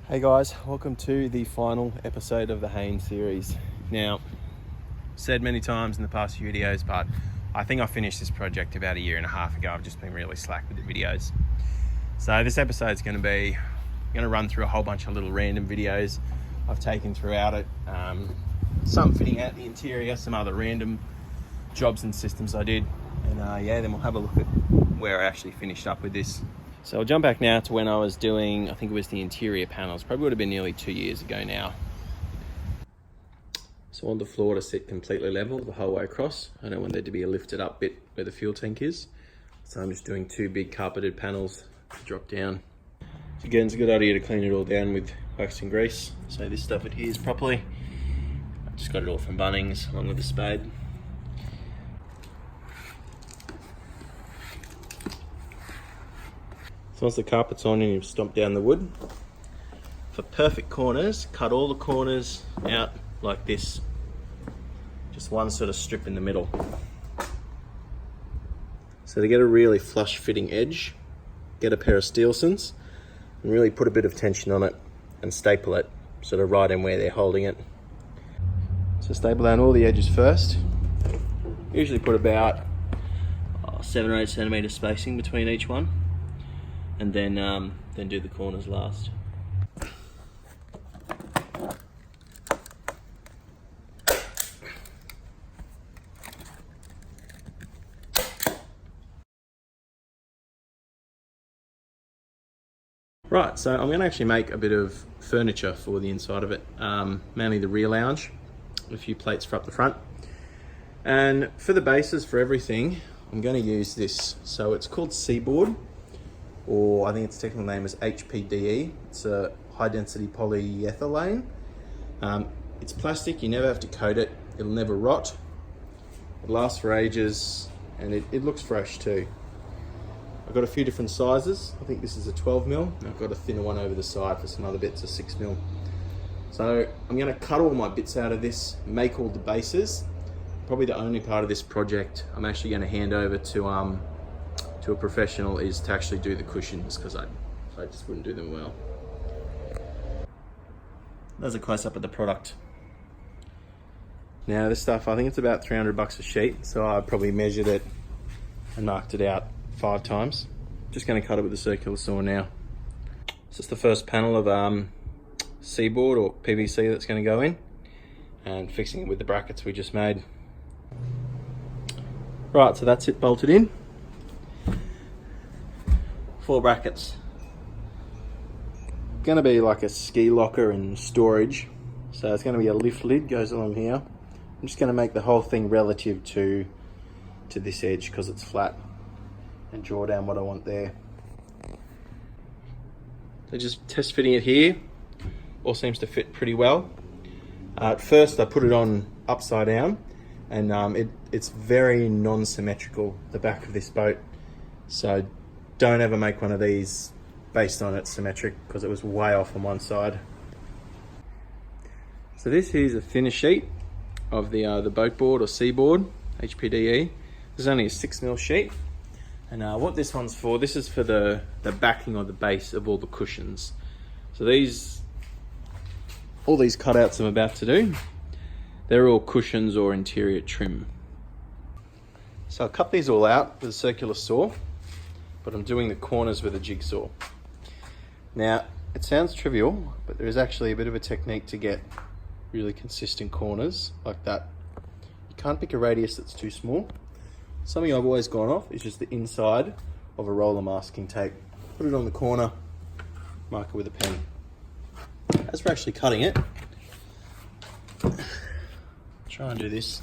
Hey guys, welcome to the final episode of the Haynes series. Now, said many times in the past few videos, but I think I finished this project about a year and a half ago. I've just been really slack with the videos. So this episode's going to run through a whole bunch of little random videos I've taken throughout it. Some fitting out the interior, some other random jobs and systems I did. And then we'll have a look at where I actually finished up with this. So I'll jump back now to when I was doing, I think it was the interior panels. Probably would have been nearly 2 years ago now. So I want the floor to sit completely level the whole way across. I don't want there to be a lifted up bit where the fuel tank is. So I'm just doing two big carpeted panels to drop down. So again, it's a good idea to clean it all down with wax and grease, so this stuff adheres properly. I just got it all from Bunnings along with the spade. So once the carpet's on and you've stomped down the wood, for perfect corners, cut all the corners out like this. Just one sort of strip in the middle. So to get a really flush fitting edge, get a pair of Steelsons and really put a bit of tension on it and staple it sort of right in where they're holding it. So staple down all the edges first. Usually put about 7 or 8 centimeter spacing between each one. And then do the corners last. Right, so I'm going to actually make a bit of furniture for the inside of it, mainly the rear lounge, a few plates for up the front. And for the bases for everything, I'm going to use this. So it's called Seaboard, or I think its technical name is HPDE. It's a high density polyethylene. It's plastic, you never have to coat it. It'll never rot. It lasts for ages and it looks fresh too. I've got a few different sizes. I think this is a 12mm. I've got a thinner one over the side for some other bits, a 6mm. So I'm gonna cut all my bits out of this, make all the bases. Probably the only part of this project I'm actually gonna hand over to a professional is to actually do the cushions, because I just wouldn't do them well. There's a close-up of the product. Now this stuff, I think it's about 300 bucks a sheet, so I probably measured it and marked it out 5 times. Just going to cut it with a circular saw now. This is the first panel of Seaboard or PVC that's going to go in, and fixing it with the brackets we just made. Right, so that's it bolted in. 4 brackets. Going to be like a ski locker and storage. So it's going to be a lift lid goes along here. I'm just going to make the whole thing relative to this edge because it's flat, and draw down what I want there. So just test fitting it here. All seems to fit pretty well. At first I put it on upside down, and it's very non-symmetrical, the back of this boat. So don't ever make one of these based on its symmetric, because it was way off on one side. So this is a thinner sheet of the boat board or Seaboard, HPDE. This is only a 6mm sheet. And what this one's for, this is for the backing or the base of all the cushions. So all these cutouts I'm about to do, they're all cushions or interior trim. So I'll cut these all out with a circular saw, but I'm doing the corners with a jigsaw. Now, it sounds trivial, but there is actually a bit of a technique to get really consistent corners like that. You can't pick a radius that's too small. Something I've always gone off is just the inside of a roll of masking tape. Put it on the corner, mark it with a pen. As for actually cutting it, try and do this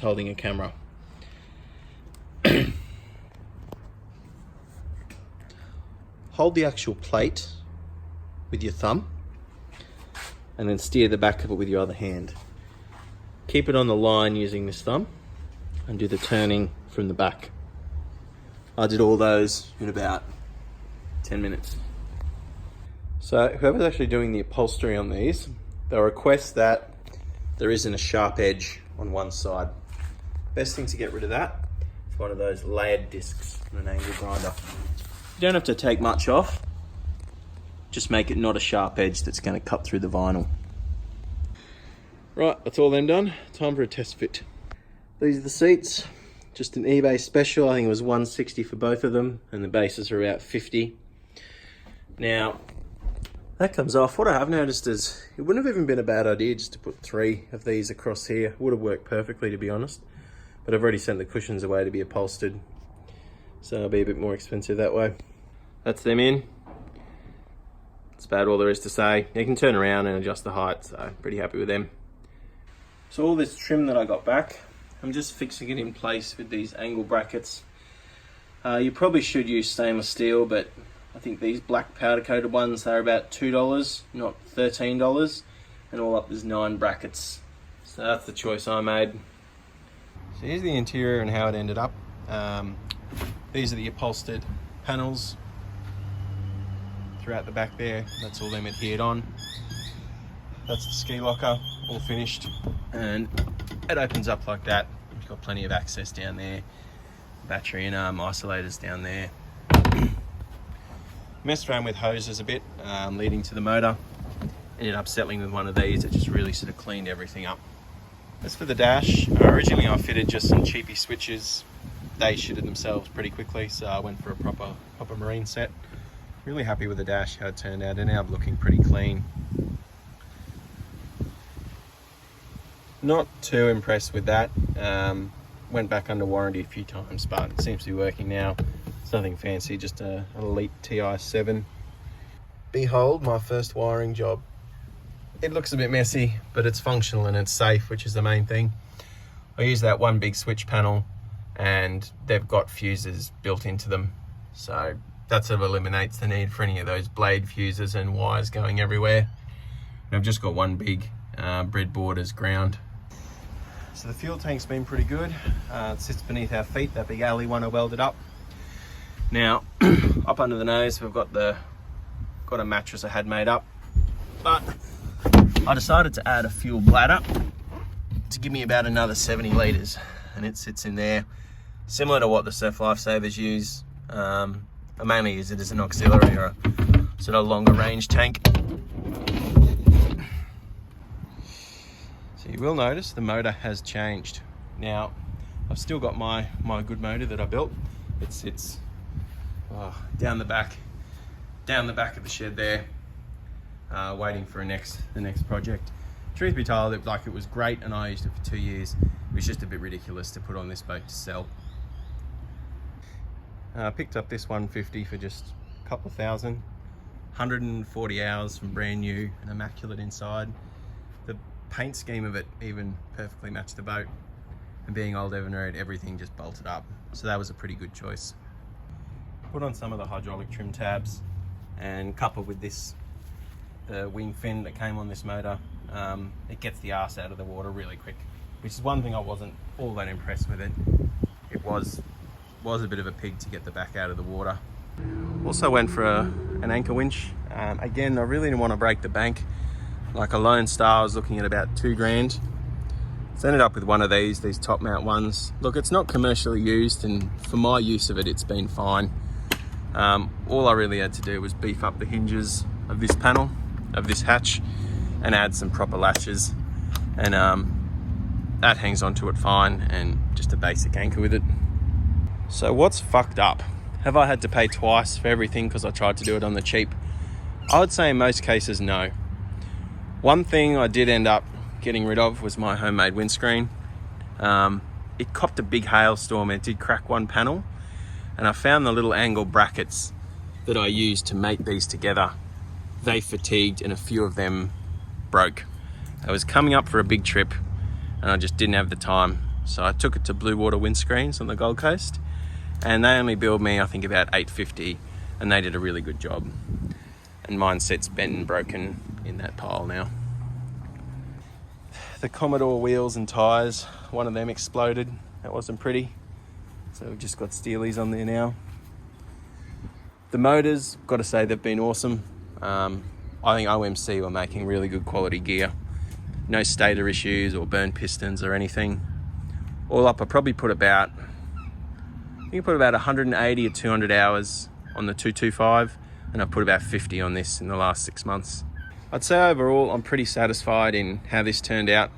holding a camera. Hold the actual plate with your thumb and then steer the back of it with your other hand. Keep it on the line using this thumb and do the turning from the back. I did all those in about 10 minutes. So whoever's actually doing the upholstery on these, they'll request that there isn't a sharp edge on one side. Best thing to get rid of that is one of those layered discs and an angle grinder. You don't have to take much off. just make it not a sharp edge that's going to cut through the vinyl. Right, that's all them done. Time for a test fit. These are the seats. Just an eBay special. I think it was $160 for both of them, and the bases are about $50. Now, that comes off. What I have noticed is it wouldn't have even been a bad idea just to put 3 of these across here. Would have worked perfectly, to be honest. But I've already sent the cushions away to be upholstered, so it'll be a bit more expensive that way. That's them in. That's about all there is to say. You can turn around and adjust the height, so pretty happy with them. So all this trim that I got back, I'm just fixing it in place with these angle brackets. You probably should use stainless steel, but I think these black powder coated ones, they're about $2, not $13, and all up there's 9 brackets. So that's the choice I made. So here's the interior and how it ended up. These are the upholstered panels throughout the back there. That's all them adhered on. That's the ski locker, all finished, and it opens up like that. You've got plenty of access down there, battery and arm isolators down there. Messed around with hoses a bit, leading to the motor. Ended up settling with one of these. It just really sort of cleaned everything up. As for the dash, originally I fitted just some cheapy switches. They shitted themselves pretty quickly, so I went for a proper marine set. Really happy with the dash, how it turned out. It ended up looking pretty clean. Not too impressed with that. Went back under warranty a few times, but it seems to be working now. It's nothing fancy, just an Elite TI7. Behold my first wiring job. It looks a bit messy, but it's functional and it's safe, which is the main thing. I use that one big switch panel, and they've got fuses built into them, so that sort of eliminates the need for any of those blade fuses and wires going everywhere. And I've just got one big breadboard as ground. So the fuel tank's been pretty good. It sits beneath our feet, that big alley one I welded up. Now, up under the nose, we've got a mattress I had made up, but I decided to add a fuel bladder to give me about another 70 litres, and it sits in there, similar to what the Surf Lifesavers use. I mainly use it as an auxiliary or a sort of longer range tank. So you will notice the motor has changed. Now, I've still got my good motor that I built. It sits down the back of the shed there, waiting for the next project. Truth be told, it was great, and I used it for 2 years. It was just a bit ridiculous to put on this boat to sell. I picked up this 150 for just a couple of thousand, 140 hours from brand new and immaculate inside. The paint scheme of it even perfectly matched the boat, and being old Evernote, everything just bolted up. So that was a pretty good choice. Put on some of the hydraulic trim tabs, and coupled with this, the wing fin that came on this motor, it gets the arse out of the water really quick, which is one thing I wasn't all that impressed with it. It was a bit of a pig to get the back out of the water. Also went for an anchor winch. Again, I really didn't want to break the bank. Like a Lone Star, I was looking at about $2,000. So ended up with one of these top mount ones. Look, it's not commercially used, and for my use of it, it's been fine. All I really had to do was beef up the hinges of this panel, of this hatch, and add some proper latches, and that hangs onto it fine, and just a basic anchor with it. So what's fucked up? Have I had to pay twice for everything because I tried to do it on the cheap? I would say in most cases, no. One thing I did end up getting rid of was my homemade windscreen. It copped a big hailstorm and it did crack one panel, and I found the little angle brackets that I used to mate these together. They fatigued and a few of them broke. I was coming up for a big trip and I just didn't have the time. So I took it to Blue Water Windscreens on the Gold Coast, and they only billed me, I think, about $850, and they did a really good job. And mine sits bent and broken in that pile now. The Commodore wheels and tyres, one of them exploded. That wasn't pretty. So we've just got Steelies on there now. The motors, got to say, they've been awesome. I think OMC were making really good quality gear. No stator issues or burnt pistons or anything. All up, I probably put about 180 or 200 hours on the 225. and I've put about 50 on this in the last 6 months. I'd say overall I'm pretty satisfied in how this turned out.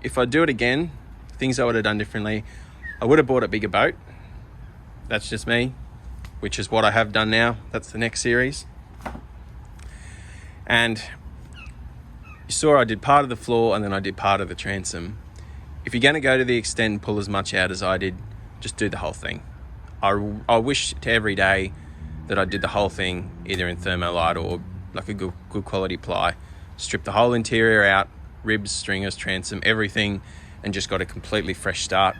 If I do it again, things I would have done differently, I would have bought a bigger boat. That's just me, which is what I have done now. That's the next series. And you saw I did part of the floor and then I did part of the transom. If you're going to go to the extent and pull as much out as I did, just do the whole thing. I wish to every day that I did the whole thing either in Thermolite or like a good quality ply. Strip the whole interior out, ribs, stringers, transom, everything, and just got a completely fresh start.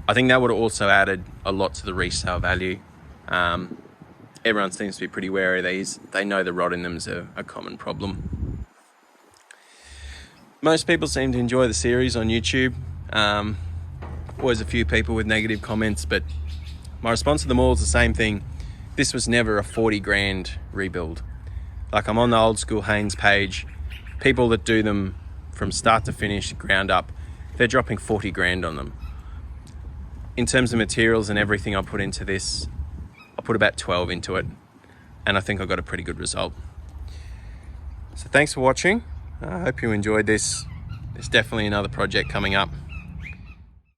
I think that would have also added a lot to the resale value. Everyone seems to be pretty wary of these. They know the rot in them is a common problem. Most people seem to enjoy the series on YouTube. Always a few people with negative comments, but my response to them all is the same thing. This was never a 40 grand rebuild. Like, I'm on the Old School Haynes page. People that do them from start to finish, ground up, they're dropping 40 grand on them. In terms of materials and everything I put into this, I put about 12 into it, and I think I got a pretty good result. So thanks for watching. I hope you enjoyed this. There's definitely another project coming up.